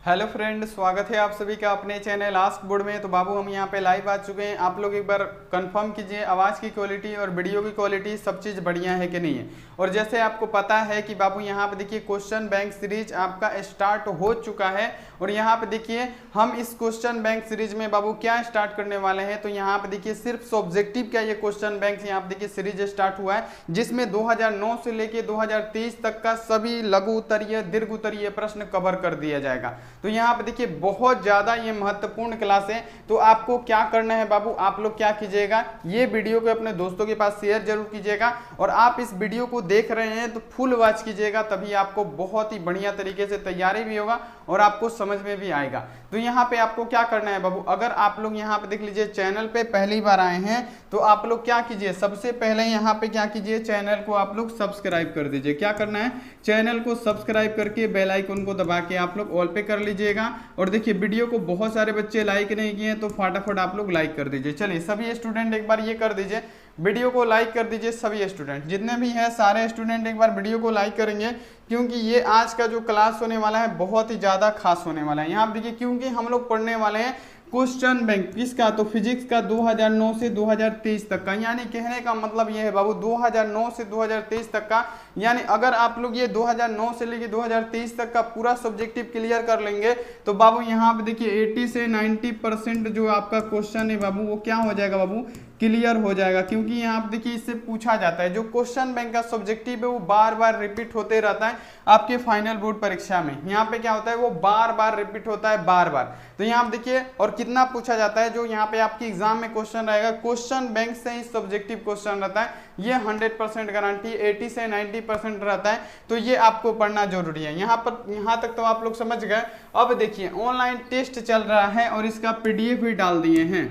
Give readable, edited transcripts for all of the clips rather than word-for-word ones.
Hello friend, स्वागत है आप सभी का अपने चैनल आस्क बोर्ड में। तो बाबू हम यहाँ पे लाइव आ चुके हैं। आप लोग एक बार कंफर्म कीजिए आवाज़ की क्वालिटी और वीडियो की क्वालिटी सब चीज़ बढ़िया है कि नहीं है। और जैसे आपको पता है कि बाबू यहाँ पे देखिए क्वेश्चन बैंक सीरीज आपका स्टार्ट हो चुका है। और यहाँ पे देखिए हम इस क्वेश्चन बैंक सीरीज में बाबू क्या स्टार्ट करने वाले हैं। तो यहाँ पे देखिए सिर्फ ऑब्जेक्टिव का ये क्वेश्चन बैंक यहाँ पे देखिए सीरीज स्टार्ट हुआ है, जिसमें 2009 से लेके 2023 तक का सभी लघु उत्तरीय दीर्घ उत्तरीय प्रश्न कवर कर दिया जाएगा। तो यहाँ पे देखिए बहुत ज्यादा ये महत्वपूर्ण क्लास है। तो आपको क्या करना है बाबू, आप लोग क्या कीजिएगा, ये वीडियो को अपने दोस्तों के पास शेयर जरूर कीजिएगा। और आप इस वीडियो को देख रहे हैं तो फुल वॉच कीजिएगा, तभी आपको बहुत ही बढ़िया तरीके से तैयारी भी होगा और आपको समझ में भी आएगा। तो यहाँ पे आपको क्या करना है बाबू, अगर आप लोग यहाँ पे देख लीजिए चैनल पे पहली बार आए हैं तो आप लोग क्या कीजिए, सबसे पहले यहाँ पे क्या कीजिए, चैनल को आप लोग सब्सक्राइब कर दीजिए। क्या करना है, चैनल को सब्सक्राइब करके बेल आइकन को दबा के आप लोग ऑल पे कर लीजिएगा। और देखिए वीडियो को बहुत सारे बच्चे लाइक नहीं किए तो फटाफट आप लोग लाइक कर दीजिए। चलिए सभी स्टूडेंट एक बार ये कर दीजिए, वीडियो को लाइक कर दीजिए। सभी स्टूडेंट जितने भी हैं सारे स्टूडेंट एक बार वीडियो को लाइक करेंगे, क्योंकि ये आज का जो क्लास होने वाला है बहुत ही ज्यादा खास होने वाला है। यहाँ देखिए क्योंकि हम लोग पढ़ने वाले हैं क्वेश्चन बैंक किसका, तो फिजिक्स का 2009 से 2023 तक का। यानी कहने का मतलब ये है बाबू 2009 से 2023 तक का। यानी अगर आप लोग ये 2009 से लेके 2023 तक का पूरा सब्जेक्टिव क्लियर कर लेंगे तो बाबू यहाँ पे देखिए 80 से 90% जो आपका क्वेश्चन है बाबू वो क्या हो जाएगा बाबू, क्लियर हो जाएगा। क्योंकि यहाँ पे देखिए इससे पूछा जाता है, जो क्वेश्चन बैंक का सब्जेक्टिव है वो बार बार रिपीट होते रहता है आपके फाइनल बोर्ड परीक्षा में। यहाँ पे क्या होता है, वो बार बार रिपीट होता है बार बार। तो यहाँ पे देखिए और कितना पूछा जाता है, जो यहाँ पे आपकी एग्जाम में क्वेश्चन रहेगा क्वेश्चन बैंक से ही सब्जेक्टिव क्वेश्चन रहता है, ये 100% गारंटी 80 से 90% रहता है। तो ये आपको पढ़ना जरूरी है। यहाँ तक तो आप लोग समझ गए। अब देखिए ऑनलाइन टेस्ट चल रहा है और इसका पीडीएफ भी डाल दिए हैं।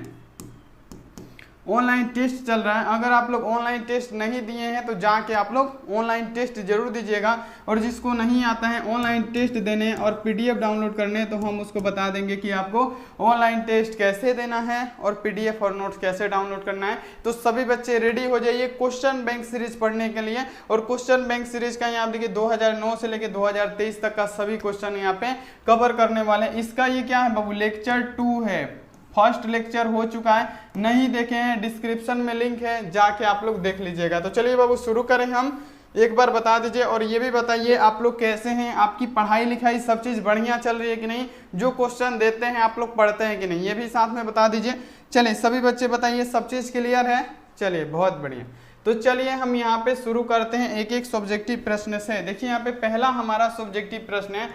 ऑनलाइन टेस्ट चल रहा है, अगर आप लोग ऑनलाइन टेस्ट नहीं दिए हैं तो जाके आप लोग ऑनलाइन टेस्ट जरूर दीजिएगा। और जिसको नहीं आता है ऑनलाइन टेस्ट देने और पीडीएफ डाउनलोड करने, तो हम उसको बता देंगे कि आपको ऑनलाइन टेस्ट कैसे देना है और पीडीएफ और नोट्स कैसे डाउनलोड करना है। तो सभी बच्चे रेडी हो जाइए क्वेश्चन बैंक सीरीज पढ़ने के लिए। और क्वेश्चन बैंक सीरीज का यहाँ देखिए 2009 से लेकर 2023 तक का सभी क्वेश्चन यहाँ पे कवर करने वाले हैं। इसका ये क्या है बाबू, लेक्चर 2 है। फर्स्ट लेक्चर हो चुका है, नहीं देखे हैं डिस्क्रिप्शन में लिंक है, जाके आप लोग देख लीजिएगा। तो चलिए बाबू शुरू करें हम। एक बार बता दीजिए और ये भी बताइए आप लोग कैसे हैं, आपकी पढ़ाई लिखाई सब चीज़ बढ़िया चल रही है कि नहीं, जो क्वेश्चन देते हैं आप लोग पढ़ते हैं कि नहीं, ये भी साथ में बता दीजिए। चलिए सभी बच्चे बताइए सब चीज़ क्लियर है। चलिए बहुत बढ़िया। तो चलिए हम यहाँ पे शुरू करते हैं एक एक सब्जेक्टिव प्रश्न से। देखिए यहाँ पे पहला हमारा सब्जेक्टिव प्रश्न है।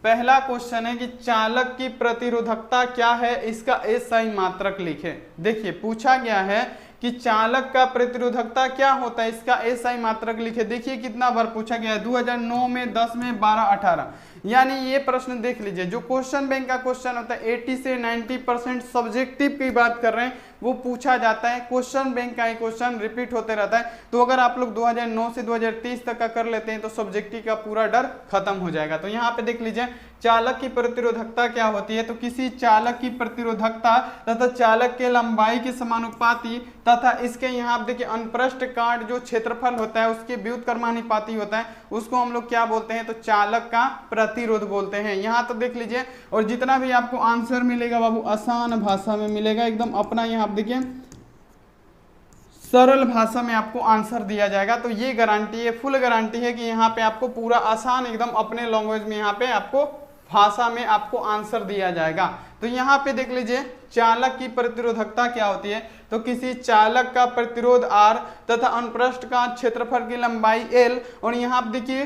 पहला क्वेश्चन है कि चालक की प्रतिरोधकता क्या है, इसका एसआई मात्रक लिखें। देखिए पूछा गया है कि चालक का प्रतिरोधकता क्या होता है, इसका एसआई मात्रक लिखे। देखिए कितना बार पूछा गया है, 2009 में, 10 में, 12, 18। यानी ये प्रश्न देख लीजिए, जो क्वेश्चन बैंक का क्वेश्चन होता है 80 से 90% सब्जेक्टिव की बात कर रहे हैं, वो पूछा जाता है। क्वेश्चन बैंक का ही क्वेश्चन रिपीट होते रहता है। तो अगर आप लोग 2009 से 2023 तक का कर लेते हैं तो सब्जेक्टिव का पूरा डर खत्म हो जाएगा। तो यहाँ पे देख लीजिए चालक की प्रतिरोधकता क्या होती है, तो किसी चालक की प्रतिरोधकता तथा चालक के लंबाई के समानुपाती तथा इसके यहाँ आप देखिए अनप्रस्थ काट जो क्षेत्रफल होता है उसके व्युत्क्रमानुपाती होता है, उसको हम लोग क्या बोलते हैं, तो चालक का प्रतिरोध बोलते हैं। यहाँ तो देख लीजिए और जितना भी आपको आंसर मिलेगा बाबू आसान भाषा में मिलेगा, एकदम अपना यहाँ आप देखिए सरल भाषा में आपको आंसर दिया जाएगा। तो ये गारंटी है, फुल गारंटी है कि यहाँ पे आपको पूरा आसान एकदम अपने लैंग्वेज में यहाँ पे आपको भाषा में आपको आंसर दिया जाएगा। तो यहाँ पे देख लीजिए चालक की प्रतिरोधकता क्या होती है, तो किसी चालक का प्रतिरोध R तथा अनुप्रस्थ का क्षेत्रफल की लंबाई L और यहाँ पे देखिए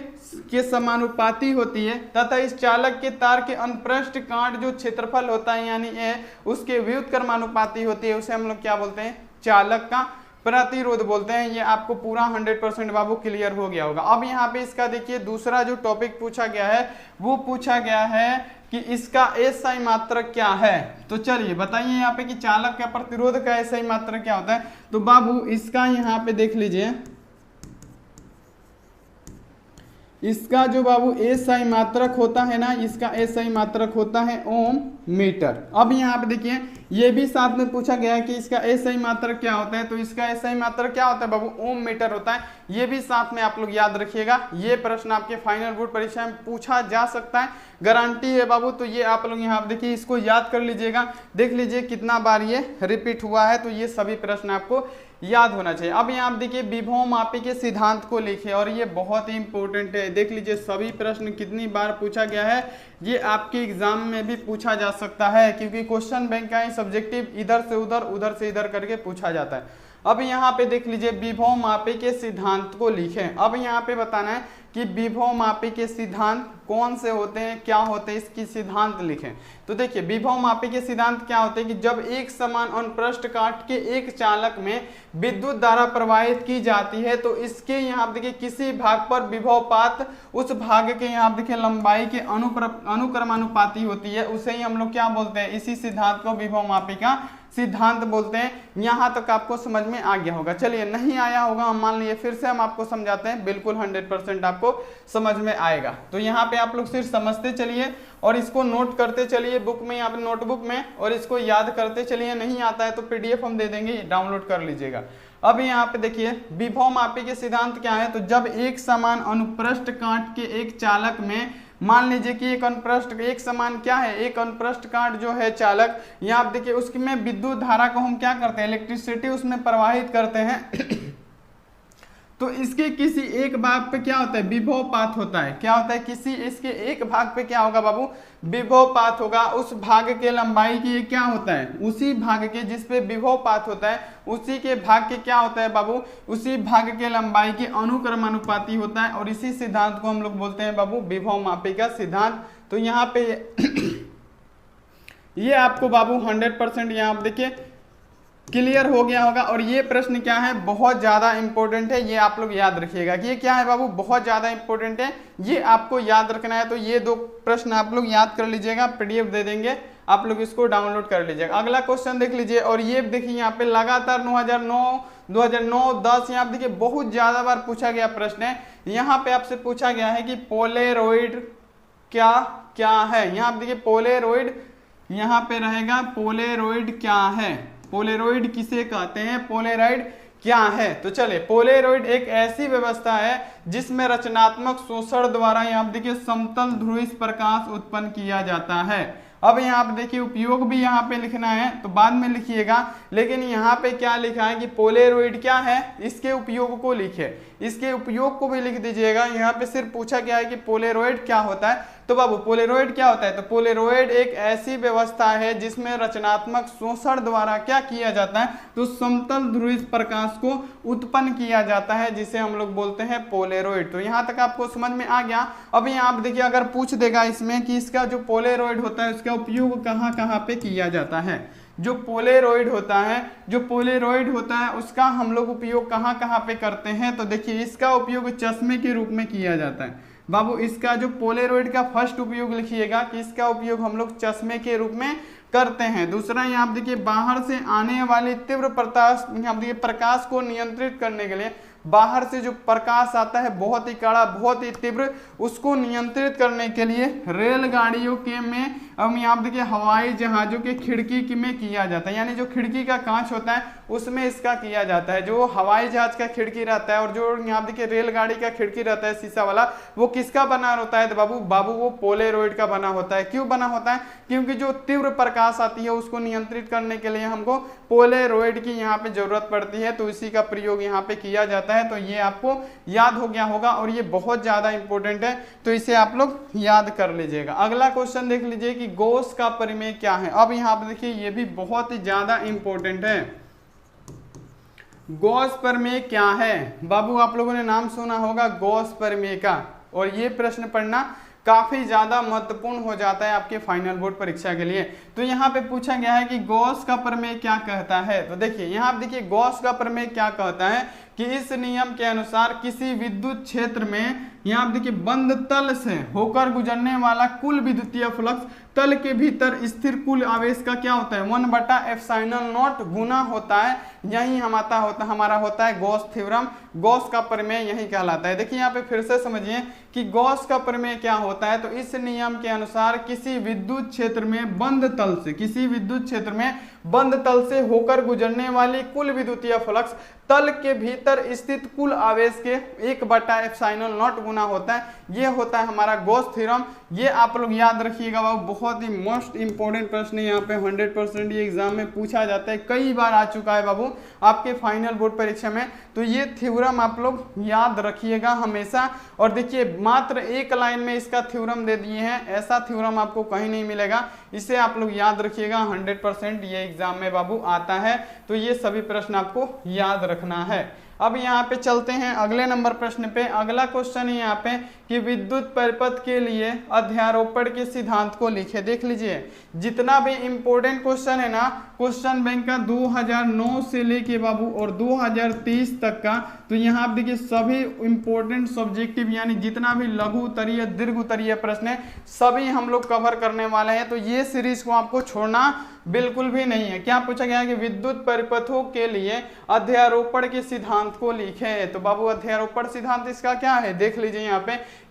के समानुपाती होती है, तथा इस चालक के तार के अनुप्रस्थ काट जो क्षेत्रफल होता है यानी A उसके व्युत्क्रमानुपाती होती है, उसे हम लोग क्या बोलते हैं, चालक का प्रतिरोध बोलते हैं। ये आपको पूरा 100% बाबू क्लियर हो गया होगा। अब यहाँ पे इसका देखिए दूसरा जो टॉपिक पूछा गया है वो पूछा गया है कि इसका एसआई मात्रक क्या है। तो चलिए बताइए यहाँ पे कि चालक का प्रतिरोध का एसआई मात्रक क्या होता है। तो बाबू इसका यहाँ पे देख लीजिए, इसका जो बाबू एसआई मात्रक होता है ना, इसका एसआई मात्रक होता है ओम मीटर। अब यहाँ पे देखिए ये भी साथ में पूछा गया है कि इसका एसआई मात्रक क्या होता है, तो इसका एसआई मात्रक क्या होता है बाबू, ओम मीटर होता है। ये भी साथ में आप लोग याद रखिएगा, ये प्रश्न आपके फाइनल बोर्ड परीक्षा में पूछा जा सकता है, गारंटी है बाबू। तो ये आप लोग यहाँ देखिए, इसको याद कर लीजिएगा, देख लीजिए कितना बार ये रिपीट हुआ है, तो ये सभी प्रश्न आपको याद होना चाहिए। अब यहाँ आप देखिए विभव मापी के सिद्धांत को लिखे, और ये बहुत ही इंपॉर्टेंट है, देख लीजिए सभी प्रश्न कितनी बार पूछा गया है, ये आपके एग्जाम में भी पूछा जा सकता है, क्योंकि क्वेश्चन बैंक का ही सब्जेक्टिव इधर से उधर से इधर करके पूछा जाता है। अब यहाँ पे देख लीजिए विभव मापी के सिद्धांत को लिखें। अब यहाँ पे बताना है कि विभव मापी के सिद्धांत कौन से होते हैं, क्या होते हैं, इसकी सिद्धांत लिखें। तो देखिए विभव मापी के सिद्धांत क्या होते हैं कि जब एक समान अनुप्रस्थ काट के एक चालक में विद्युत धारा प्रवाहित की जाती है, तो इसके यहाँ देखिए किसी भाग पर विभवपात उस भाग के यहाँ देखिए लंबाई के अनुक्रमानुपाती होती है, उसे ही हम लोग क्या बोलते हैं, इसी सिद्धांत को विभव मापी का सिद्धांत बोलते हैं। यहां तक आपको समझ में आ गया होगा। चलिए नहीं आया होगा, हम मान लिए फिर से हम आपको समझाते हैं, बिल्कुल 100% आपको समझ में आएगा। तो यहाँ पे आप लोग सिर्फ समझते चलिए और इसको नोट करते चलिए बुक में, यहाँ पे नोटबुक में, और इसको याद करते चलिए। नहीं आता है तो PDF हम दे देंगे, डाउनलोड कर लीजिएगा। अब यहाँ पे देखिए विभव मापी के सिद्धांत क्या है, तो जब एक समान अनुप्रस्थ काट के एक चालक में, मान लीजिए कि एक अनुप्रस्थ एक समान क्या है, एक अनुप्रस्थ काट जो है चालक, यहाँ आप देखिए उसमें विद्युत धारा को हम क्या करते हैं, इलेक्ट्रिसिटी उसमें प्रवाहित करते हैं तो इसके किसी एक भाग पे क्या होता है, विभवपात होता है। क्या होता है, किसी इसके एक भाग पे क्या होगा बाबू, विभवपात होगा। उस भाग के लंबाई की क्या होता है, उसी भाग के जिस पे विभवपात होता है उसी के भाग के क्या होता है बाबू, उसी भाग के लंबाई के अनुक्रमानुपाती होता है, और इसी सिद्धांत को हम लोग बोलते हैं बाबू विभव मापी का सिद्धांत। तो यहाँ पे ये आपको बाबू 100% यहाँ आप देखिए क्लियर हो गया होगा। और ये प्रश्न क्या है, बहुत ज्यादा इंपॉर्टेंट है, ये आप लोग याद रखिएगा कि ये क्या है बाबू, बहुत ज्यादा इंपॉर्टेंट है, ये आपको याद रखना है। तो ये 2 प्रश्न आप लोग याद कर लीजिएगा, PDF दे देंगे, आप लोग इसको डाउनलोड कर लीजिएगा। अगला क्वेश्चन देख लीजिए, और ये देखिए यहाँ पे लगातार 2009, 10 यहाँ देखिए बहुत ज्यादा बार पूछा गया प्रश्न है। यहाँ पे आपसे पूछा गया है कि पोलेरॉइड क्या क्या है। यहाँ देखिए पोलेरॉइड यहाँ पे रहेगा, पोलेरॉइड क्या है, पोलेरॉइड किसे कहते हैं, पोलेरॉइड क्या है। तो चले, पोलेरॉइड एक ऐसी व्यवस्था है जिसमें रचनात्मक शोषण द्वारा यहाँ देखिए समतल ध्रुवीय प्रकाश उत्पन्न किया जाता है। अब यहाँ पे देखिए उपयोग भी यहाँ पे लिखना है, तो बाद में लिखिएगा, लेकिन यहाँ पे क्या लिखा है कि पोलेरॉइड क्या है, इसके उपयोग को लिखे, इसके उपयोग को भी लिख दीजिएगा। यहाँ पे सिर्फ पूछा गया है कि पोलेरॉइड क्या होता है, तो बाबू पोलेरॉइड क्या होता है, तो पोलेरॉइड एक ऐसी व्यवस्था है जिसमें रचनात्मक शोषण द्वारा क्या किया जाता है, तो समतल ध्रुवीय प्रकाश को उत्पन्न किया जाता है, जिसे हम लोग बोलते हैं पोलेरॉइड। तो यहाँ तक आपको समझ में आ गया। अब यहाँ आप देखिए अगर पूछ देगा इसमें कि इसका जो पोलेरॉइड होता है उसका उपयोग कहाँ कहाँ पे किया जाता है, जो पोलेरॉइड होता है उसका हम लोग उपयोग कहाँ कहाँ पे करते हैं, तो देखिए इसका उपयोग चश्मे के रूप में किया जाता है बाबू। इसका जो पोलेरॉइड का फर्स्ट उपयोग लिखिएगा कि इसका उपयोग हम लोग चश्मे के रूप में करते हैं। दूसरा यहाँ आप देखिए बाहर से आने वाली तीव्र प्रकाश, यहाँ देखिए प्रकाश को नियंत्रित करने के लिए बाहर से जो प्रकाश आता है बहुत ही कड़ा, बहुत ही तीव्र, उसको नियंत्रित करने के लिए रेलगाड़ियों के में, अब यहाँ देखिए हवाई जहाजों के खिड़की में किया जाता है, यानी जो खिड़की का कांच होता है उसमें इसका किया जाता है। जो हवाई जहाज का खिड़की रहता है और जो यहाँ देखिए रेलगाड़ी का खिड़की रहता है शीशा वाला, वो किसका बना होता है, तो बाबू वो पोलेरॉइड का बना होता है। क्यों बना होता है, क्योंकि जो तीव्र प्रकाश आती है उसको नियंत्रित करने के लिए हमको पोलेरॉइड की यहाँ पे जरूरत पड़ती है, तो इसी का प्रयोग यहाँ पे किया जाता है। तो ये आपको याद हो गया होगा और ये बहुत ज्यादा इंपॉर्टेंट है, तो इसे आप लोग याद कर लीजिएगा। अगला क्वेश्चन देख लीजिए कि गॉस का प्रमेय क्या है। अब यहाँ पे देखिए ये भी बहुत ही ज्यादा इंपॉर्टेंट है। गॉस प्रमेय क्या है बाबू, आप लोगों ने नाम सुना होगा गॉस प्रमेय का, और ये प्रश्न पढ़ना काफी ज्यादा महत्वपूर्ण हो जाता है आपके फाइनल बोर्ड परीक्षा के लिए। तो यहाँ पे पूछा गया है कि गॉस का प्रमेय क्या कहता है। तो देखिए यहाँ पे देखिए गॉस का प्रमेय क्या कहता है कि इस नियम के अनुसार किसी विद्युत क्षेत्र में, यहाँ आप देखिए, बंद तल से होकर गुजरने वाला कुल विद्युतीय फ्लक्स तल के भीतर स्थिर कुल आवेश का क्या होता है, 1/ε0 गुना होता है। यही हमारा होता है गॉस थ्योरम। गॉस का प्रमेय यही कहलाता है। देखिए यहाँ पे फिर से समझिए कि गॉस का प्रमेय क्या होता है। तो इस नियम के अनुसार किसी विद्युत क्षेत्र में बंद तल से, किसी विद्युत क्षेत्र में बंद तल से होकर गुजरने वाली कुल विद्युतीय फ्लक्स तल के भीतर स्थित कुल आवेश के 1/ε0 गुना होता है। ये होता है हमारा गॉस थ्योरम। ये आप लोग याद रखिएगा बाबू, बहुत ही मोस्ट इंपॉर्टेंट प्रश्न है यहाँ पे, 100% ये एग्जाम में पूछा जाता है, कई बार आ चुका है बाबू आपके फाइनल बोर्ड परीक्षा में। तो ये थ्योरम आप लोग याद रखिएगा हमेशा। और देखिए मात्र एक लाइन में इसका थ्योरम दे दिए हैं, ऐसा थ्योरम आपको कहीं नहीं मिलेगा। इसे आप लोग याद रखिएगा, 100% ये एग्जाम में बाबू आता है। तो ये सभी प्रश्न आपको याद रखना है। अब यहाँ पे चलते हैं अगले नंबर प्रश्न पे। अगला क्वेश्चन है यहाँ पे कि विद्युत परिपथ के लिए अध्यारोपण के सिद्धांत को लिखे। देख लीजिए जितना भी इंपॉर्टेंट क्वेश्चन है ना, क्वेश्चन बैंक का 2009 से लेके बाबू और 2030 तक का, तो यहाँ आप देखिए सभी इंपॉर्टेंट सब्जेक्टिव यानी जितना भी लघु उत्तरीय दीर्घ उत्तरीय प्रश्न है सभी हम लोग कवर करने वाले हैं। तो ये सीरीज को आपको छोड़ना बिल्कुल भी नहीं है। क्या पूछा गया है कि विद्युत परिपथों के लिए अध्यारोपण के सिद्धांत को लिखे। तो बाबू अध्यारोपण सिद्धांत इसका क्या है, देख लीजिए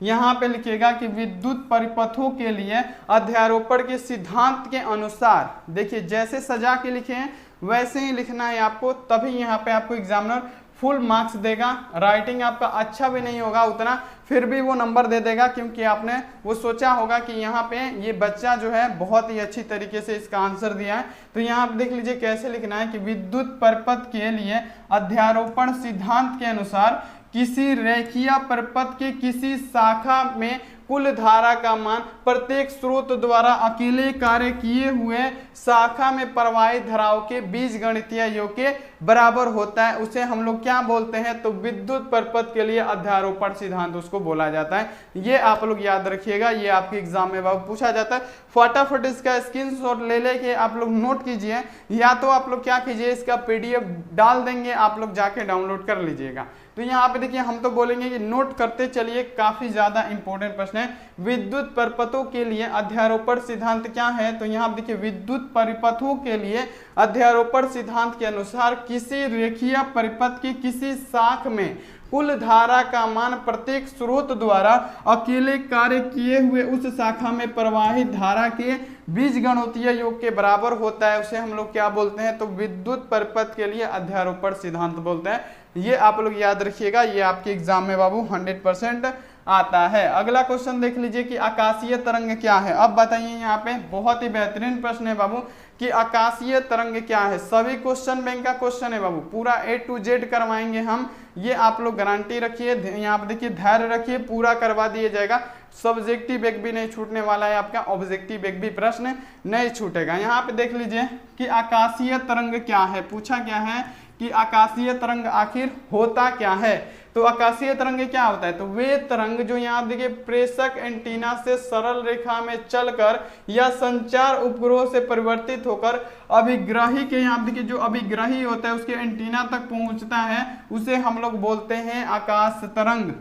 यहाँ पे लिखिएगा कि विद्युत परिपथों के लिए अध्यारोपण के सिद्धांत के अनुसार, देखिए जैसे सजा के लिखे हैं वैसे ही लिखना है आपको, तभी यहाँ पे आपको एग्जामिनर फुल मार्क्स देगा। राइटिंग आपका अच्छा भी नहीं होगा उतना, फिर भी वो नंबर दे देगा, क्योंकि आपने वो सोचा होगा कि यहाँ पे ये बच्चा जो है बहुत ही अच्छी तरीके से इसका आंसर दिया है। तो यहाँ पे देख लीजिए कैसे लिखना है कि विद्युत परिपथ के लिए अध्यारोपण सिद्धांत के अनुसार किसी रेखीय परिपथ के किसी शाखा में कुल धारा का मान प्रत्येक स्रोत द्वारा अकेले कार्य किए हुए शाखा में प्रवाहित धाराओं के बीजगणितीय योग के बराबर होता है। उसे हम लोग क्या बोलते हैं, तो विद्युत परिपथ के लिए अध्यारोपण सिद्धांत उसको बोला जाता है। ये आप लोग याद रखिएगा, ये आपके एग्जाम में पूछा जाता है। फटाफट इसका स्क्रीनशॉट ले लेके आप लोग नोट कीजिए, या तो आप लोग क्या कीजिए इसका PDF डाल देंगे, आप लोग जाके डाउनलोड कर लीजिएगा। तो यहाँ पे देखिए हम तो बोलेंगे कि नोट करते चलिए, काफी ज्यादा इंपॉर्टेंट प्रश्न है। विद्युत परिपथों के लिए अध्यारोपण सिद्धांत क्या है, तो यहाँ देखिए विद्युत परिपथों के लिए अध्यारोपण सिद्धांत के अनुसार किसी रेखीय परिपथ की किसी शाख में कुल धारा का मान प्रत्येक स्रोत द्वारा अकेले कार्य किए हुए उस शाखा में प्रवाहित धारा के बीजगणितीय योग के बराबर होता है। उसे हम लोग क्या बोलते हैं, तो विद्युत परिपथ के लिए अध्यारोपण सिद्धांत बोलते हैं। ये आप लोग याद रखिएगा, ये आपके एग्जाम में बाबू 100% आता है। अगला क्वेश्चन देख लीजिए कि आकाशीय तरंग क्या है। अब बताइए यहाँ पे बहुत ही बेहतरीन प्रश्न है बाबू कि आकाशीय तरंग क्या है। सभी क्वेश्चन बैंक का क्वेश्चन है बाबू, पूरा A to Z करवाएंगे हम, ये आप लोग गारंटी रखिए। यहाँ पे देखिए धैर्य रखिए, पूरा करवा दिया जाएगा। सब्जेक्टिव एक भी नहीं छूटने वाला है आपका, ऑब्जेक्टिव एक भी प्रश्न नहीं छूटेगा। यहाँ पे देख लीजिए कि आकाशीय तरंग क्या है। पूछा क्या है कि आकाशीय तरंग आखिर होता क्या है। तो आकाशीय तरंग क्या होता है, तो वे तरंग जो यहाँ देखिए प्रेषक एंटीना से सरल रेखा में चलकर या संचार उपग्रह से परिवर्तित होकर अभिग्राही के, यहाँ देखिए जो अभिग्राही होता है उसके एंटीना तक पहुंचता है, उसे हम लोग बोलते हैं आकाश तरंग।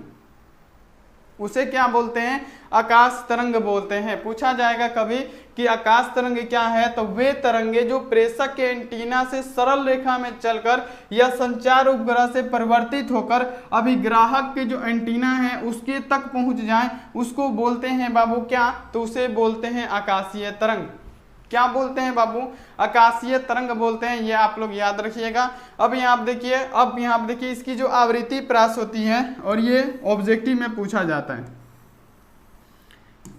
उसे क्या बोलते हैं, आकाश तरंग बोलते हैं। पूछा जाएगा कभी कि आकाश तरंग क्या है, तो वे तरंगे जो प्रेषक के एंटीना से सरल रेखा में चलकर या संचार उपग्रह से परिवर्तित होकर अभिग्राहक के जो एंटीना है उसके तक पहुंच जाएं, उसको बोलते हैं बाबू क्या, तो उसे बोलते हैं आकाशीय तरंग। क्या बोलते हैं बाबू, आकाशीय तरंग बोलते हैं। ये आप लोग याद रखिएगा। अब यहाँ देखिए इसकी जो आवृत्ति प्राप्त होती है, और ये ऑब्जेक्टिव में पूछा जाता है,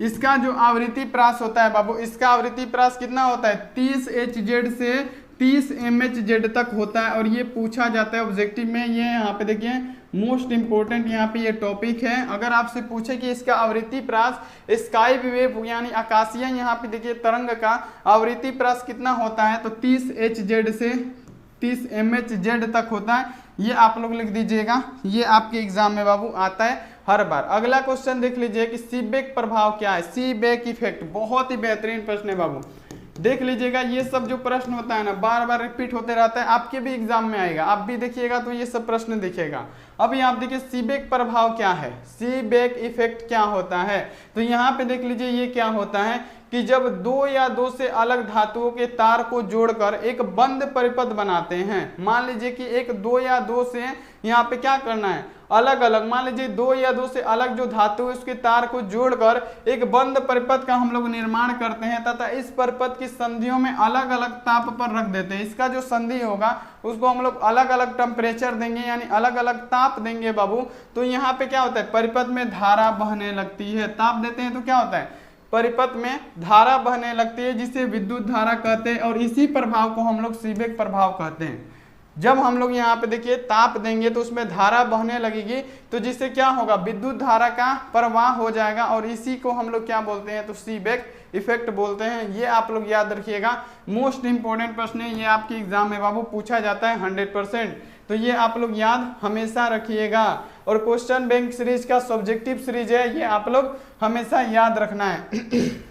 इसका जो आवृत्ति प्राप्त होता है बाबू, इसका आवृत्ति प्राप्त कितना होता है, 30 Hz से 30 MHz तक होता है। और ये पूछा जाता है ऑब्जेक्टिव में। ये यहाँ पे देखिए मोस्ट इंपोर्टेंट यहाँ पे ये टॉपिक है। अगर आपसे पूछे कि इसका आवृत्ति प्राप्त स्काई वेव यानी आकाशीय, यहाँ पे देखिए तरंग का आवृत्ति प्राप्त कितना होता है, तो 30 Hz से 30 MHz तक होता है। ये आप लोग लिख दीजिएगा, ये आपके एग्जाम में बाबू आता है हर बार। अगला क्वेश्चन देख लीजिए कि सीबेक प्रभाव क्या है। सीबेक इफेक्ट बहुत ही बेहतरीन प्रश्न है बाबू देख लीजिएगा, ये सब जो प्रश्न होता है ना बार बार रिपीट होते रहता है, आपके भी एग्जाम में आएगा, आप भी देखिएगा तो ये सब प्रश्न दिखेगा। अब यहाँ आप देखिए सीबेक प्रभाव क्या है, सीबेक इफेक्ट क्या होता है। तो यहाँ पे देख लीजिए ये क्या होता है कि जब दो या दो से अलग धातुओं के तार को जोड़कर एक बंद परिपथ बनाते हैं, मान लीजिए कि एक दो या दो से यहाँ पे क्या करना है, अलग अलग, मान लीजिए दो या दो से अलग जो धातु है उसके तार को जोड़कर एक बंद परिपथ का हम लोग निर्माण करते हैं तथा इस परिपथ की संधियों में अलग अलग ताप पर रख देते हैं। इसका जो संधि होगा उसको हम लोग अलग अलग टेम्परेचर देंगे, यानी अलग अलग ताप देंगे बाबू। तो यहाँ पे क्या होता है, परिपथ में धारा बहने लगती है, ताप देते हैं तो क्या होता है, परिपथ में धारा बहने लगती है, जिसे विद्युत धारा कहते हैं, और इसी प्रभाव को हम लोग सीबेक प्रभाव कहते हैं। जब हम लोग यहाँ पे देखिए ताप देंगे तो उसमें धारा बहने लगेगी, तो जिससे क्या होगा, विद्युत धारा का प्रवाह हो जाएगा, और इसी को हम लोग क्या बोलते हैं, तो सीबेक इफेक्ट बोलते हैं। ये आप लोग याद रखिएगा, मोस्ट इंपोर्टेंट प्रश्न है ये, आपके एग्जाम में बाबू पूछा जाता है 100%, तो ये आप लोग याद हमेशा रखिएगा। और क्वेश्चन बैंक सीरीज का सब्जेक्टिव सीरीज है, ये आप लोग हमेशा याद रखना है।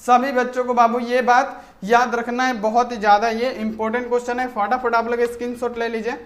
सभी बच्चों को बाबू ये बात याद रखना है, बहुत ही ज्यादा ये इंपॉर्टेंट क्वेश्चन है। फटाफट आप लोग स्क्रीनशॉट ले लीजिए।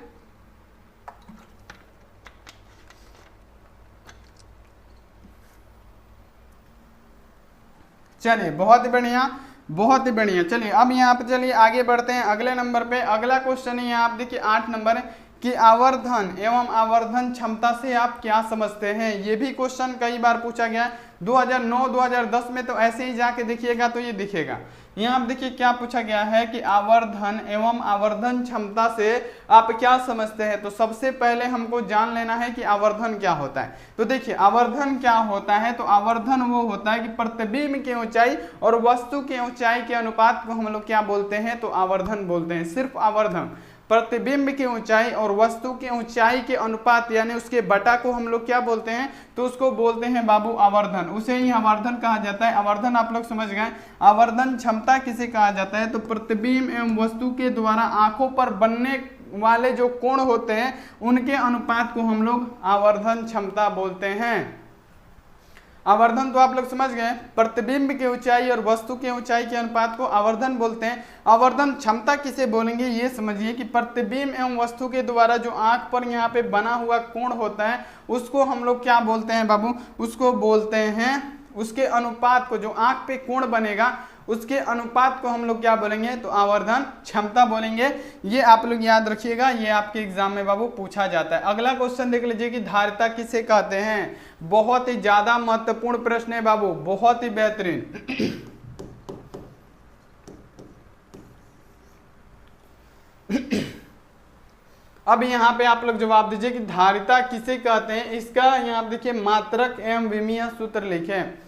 चलिए बहुत ही बढ़िया, बहुत ही बढ़िया। चलिए अब यहाँ पे चलिए आगे बढ़ते हैं अगले नंबर पे। अगला क्वेश्चन है यहाँ आप देखिए 8 नंबर है कि आवर्धन एवं आवर्धन क्षमता से आप क्या समझते हैं। ये भी क्वेश्चन कई बार पूछा गया है 2009-2010 में, तो ऐसे ही जाके देखिएगा तो ये दिखेगा। यहाँ आप देखिए क्या पूछा गया है कि आवर्धन एवं आवर्धन क्षमता से आप क्या समझते हैं। तो सबसे पहले हमको जान लेना है कि आवर्धन क्या होता है। तो देखिए आवर्धन क्या होता है, तो आवर्धन वो होता है कि प्रतिबिंब की ऊंचाई और वस्तु की ऊंचाई के अनुपात को हम लोग क्या बोलते हैं, तो आवर्धन बोलते हैं। सिर्फ आवर्धन, प्रतिबिंब की ऊंचाई और वस्तु की ऊंचाई के अनुपात यानी उसके बटा को हम लोग क्या बोलते हैं, तो उसको बोलते हैं बाबू आवर्धन। उसे ही आवर्धन कहा जाता है। आवर्धन आप लोग समझ गए। आवर्धन क्षमता किसे कहा जाता है, तो प्रतिबिंब एवं वस्तु के द्वारा आंखों पर बनने वाले जो कोण होते हैं उनके अनुपात को हम लोग आवर्धन क्षमता बोलते हैं। आवर्धन तो आप लोग समझ गए, प्रतिबिंब की ऊंचाई और वस्तु की ऊंचाई के अनुपात को आवर्धन बोलते हैं। आवर्धन क्षमता किसे बोलेंगे, ये समझिए कि प्रतिबिंब एवं वस्तु के द्वारा जो आंख पर यहाँ पे बना हुआ कोण होता है उसको हम लोग क्या बोलते हैं बाबू, उसको बोलते हैं, उसके अनुपात को, जो आंख पे कोण बनेगा उसके अनुपात को हम लोग क्या बोलेंगे, तो आवर्धन क्षमता बोलेंगे। ये आप लोग याद रखिएगा, ये आपके एग्जाम में बाबू पूछा जाता है। अगला क्वेश्चन देख लीजिए कि धारिता किसे कहते हैं। बहुत ही ज्यादा महत्वपूर्ण प्रश्न है बाबू, बहुत ही बेहतरीन। अब यहाँ पे आप लोग जवाब दीजिए कि धारिता किसे कहते हैं। इसका यहाँ आप देखिए मात्रक एवं विमीय सूत्र लिखें।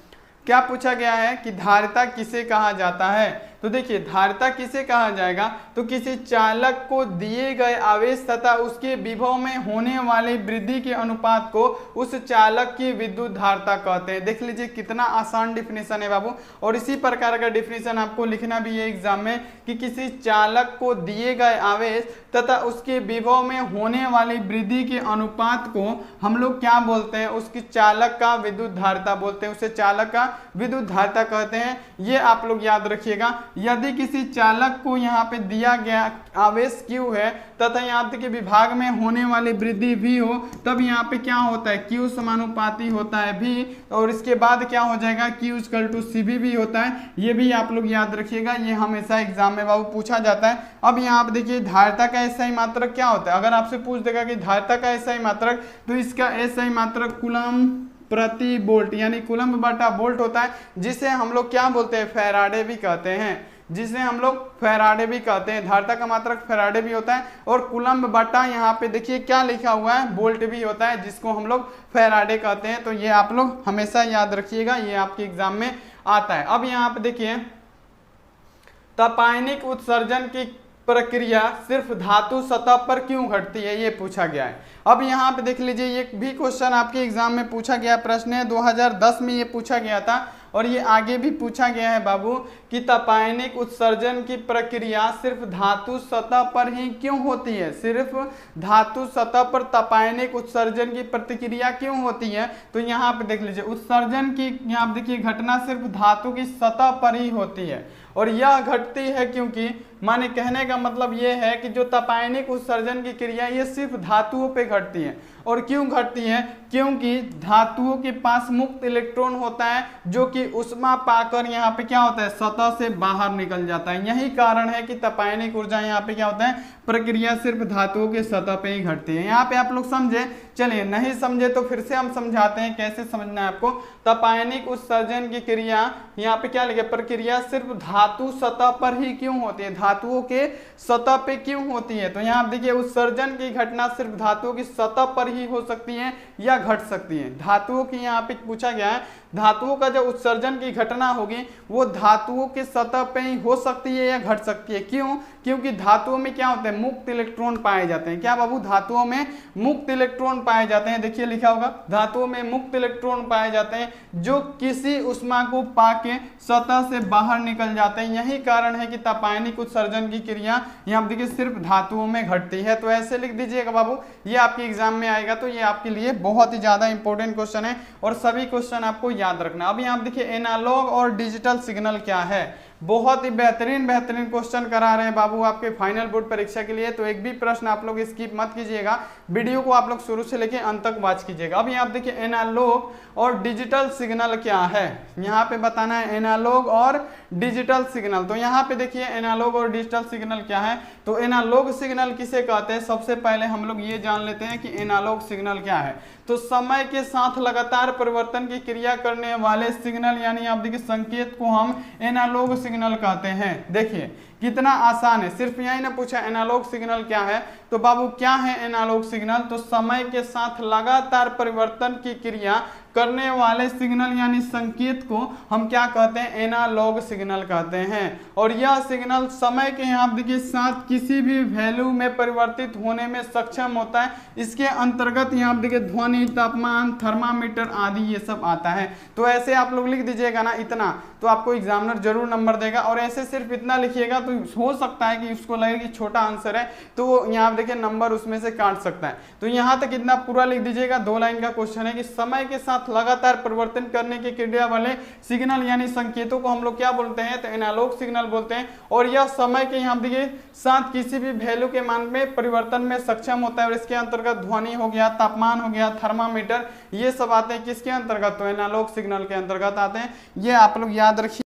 क्या पूछा गया है कि धारिता किसे कहा जाता है। तो देखिए धारिता किसे कहा जाएगा, तो किसी चालक को दिए गए आवेश तथा उसके विभव में होने वाली वृद्धि के अनुपात को उस चालक की विद्युत धारिता कहते हैं। देख लीजिए कितना आसान डिफिनेशन है बाबू, और इसी प्रकार का डिफिनेशन आपको लिखना भी है एग्जाम में कि किसी चालक को दिए गए आवेश तथा उसके विभव में होने वाली वृद्धि के अनुपात को हम लोग क्या बोलते हैं, उसकी चालक का विद्युत धारिता बोलते हैं, उसे चालक का विद्युत धारिता कहते हैं। ये आप लोग याद रखिएगा। यदि किसी चालक को यहाँ पे दिया गया आवेश Q है तथा यहाँ पे के विभाग में होने वाली वृद्धि V हो, तब यहाँ पे क्या होता है, Q समानुपाती होता है V, और इसके बाद क्या हो जाएगा, Q = CV भी होता है। ये भी आप लोग याद रखिएगा, ये हमेशा एग्जाम में बाबू पूछा जाता है। अब यहाँ पे देखिए धारिता का SI मात्रक क्या होता है। अगर आपसे पूछ देगा कि धारिता का SI मात्रक, तो इसका SI मात्रक कूलम्ब प्रति वोल्ट यानी कूलम्ब बटा वोल्ट होता है, जिसे हम लोग क्या बोलते हैं, फैराडे भी कहते हैं, जिसे हम लोग फैराडे भी कहते हैं। धारिता का मात्रक फैराडे भी होता है, और कूलम्ब बटा यहाँ पे देखिए क्या लिखा हुआ है, वोल्ट भी होता है, जिसको हम लोग फैराडे कहते हैं। तो ये आप लोग हमेशा याद रखिएगा, ये आपके एग्जाम में आता है। अब यहाँ पे देखिए तपायनिक उत्सर्जन की प्रक्रिया सिर्फ धातु सतह पर क्यों घटती है, ये पूछा गया है। अब यहाँ पे देख लीजिए, ये भी क्वेश्चन आपके एग्जाम में पूछा गया प्रश्न है, 2010 में ये पूछा गया था, और ये आगे भी पूछा गया है बाबू कि तपायनिक उत्सर्जन की प्रक्रिया सिर्फ धातु सतह पर ही क्यों होती है, सिर्फ धातु सतह पर तपायनिक उत्सर्जन की प्रतिक्रिया क्यों होती है। तो यहाँ पे देख लीजिए उत्सर्जन की यहाँ देखिए घटना सिर्फ धातु की सतह पर ही होती है, और यह घटती है क्योंकि, माने कहने का मतलब ये है कि जो तपायनिक उत्सर्जन की क्रिया ये सिर्फ धातुओं पे घटती है। और क्यों घटती है? क्योंकि धातुओं के पास मुक्त इलेक्ट्रॉन होता है जो कि उष्मा पाकर यहाँ पे क्या होता है, सतह से बाहर निकल जाता है। यही कारण है कि तपायनिक ऊर्जा यहाँ पे क्या होता है, प्रक्रिया सिर्फ धातुओं के सतह पे ही घटती है। यहाँ पे आप लोग समझे? चलिए, नहीं समझे तो फिर से हम समझाते हैं कैसे समझना है आपको। तपायनिक उत्सर्जन की क्रिया यहाँ पे क्या लिखे, प्रक्रिया सिर्फ धातु सतह पर ही क्यों होती है, धातुओं के सतह पे क्यों होती है? तो यहाँ आप देखिए, उत्सर्जन की घटना सिर्फ धातुओं की सतह पर ही हो सकती है या घट सकती है। धातुओं की यहाँ पे पूछा गया है, धातुओं का जो उत्सर्जन की घटना होगी वो धातुओं के सतह पे ही हो सकती है या घट सकती है। क्यों? क्योंकि धातुओं में क्या होते हैं, मुक्त इलेक्ट्रॉन पाए जाते हैं। क्या बाबू? धातुओं में मुक्त इलेक्ट्रॉन पाए जाते हैं। देखिए लिखा होगा, धातुओं में मुक्त इलेक्ट्रॉन पाए जाते हैं जो किसी उष्मा को पाके सतह से बाहर निकल जाते हैं। यही कारण है कि तपायनिक उत्सर्जन की क्रिया यहाँ देखिए सिर्फ धातुओं में घटती है। तो ऐसे लिख दीजिएगा बाबू, ये आपके एग्जाम में आएगा, तो ये आपके लिए बहुत ही ज्यादा इंपॉर्टेंट क्वेश्चन है और सभी क्वेश्चन आपको याद रखना। अभी आप देखिए, एनालॉग और डिजिटल सिग्नल क्या है। बहुत ही बेहतरीन क्वेश्चन करा रहे हैं बाबू आपके फाइनल बोर्ड परीक्षा के लिए। तो एक भी प्रश्न आप लोग स्किप मत कीजिएगा, वीडियो को आप लोग शुरू से लेके अंत तक वॉच कीजिएगा। अभी आप देखिए, एनालॉग और डिजिटल सिग्नल क्या है, यहाँ पे बताना है एनालॉग और डिजिटल सिग्नल। तो यहाँ पे देखिए, एनालॉग और डिजिटल सिग्नल क्या है। तो एनालॉग सिग्नल किसे कहते हैं, सबसे पहले हम लोग ये जान लेते हैं कि एनालॉग सिग्नल क्या है। तो समय के साथ लगातार परिवर्तन की क्रिया करने वाले सिग्नल, यानी आप देखिए संकेत को हम एनालॉग सिग्नल कहते हैं। देखिए कितना आसान है, सिर्फ यही ना पूछा एनालॉग सिग्नल क्या है। तो बाबू क्या है एनालॉग सिग्नल? तो समय के साथ लगातार परिवर्तन की क्रिया करने वाले सिग्नल यानी संकेत को हम क्या कहते हैं, एनालॉग सिग्नल कहते हैं। और यह सिग्नल समय के यहाँ देखिए साथ किसी भी वैल्यू में परिवर्तित होने में सक्षम होता है। इसके अंतर्गत यहाँ देखिए ध्वनि, तापमान, थर्मामीटर आदि ये सब आता है। तो ऐसे आप लोग लिख दीजिएगा ना इतना, तो आपको एग्जामिनर जरूर नंबर देगा। और ऐसे सिर्फ इतना लिखिएगा तो हो सकता है कि उसको लगे कि छोटा आंसर है, तो यहाँ देखिए नंबर उसमें से काट सकता है। तो यहाँ तक इतना पूरा लिख दीजिएगा। 2 लाइन का क्वेश्चन है कि समय के साथ लगातार परिवर्तन करने की क्रिया वाले सिग्नल यानी संकेतों को हम लोग क्या बोलते हैं, तो एनालॉग सिग्नल बोलते हैं। और यह समय के यहाँ देखिए साथ किसी भी वैल्यू के मान में परिवर्तन में सक्षम होता है। और इसके अंतर्गत ध्वनि हो गया, तापमान हो गया, थर्मामीटर, ये सब आते हैं किसके अंतर्गत, तो एनालॉग सिग्नल के अंतर्गत आते हैं। ये आप लोग याद रखिए।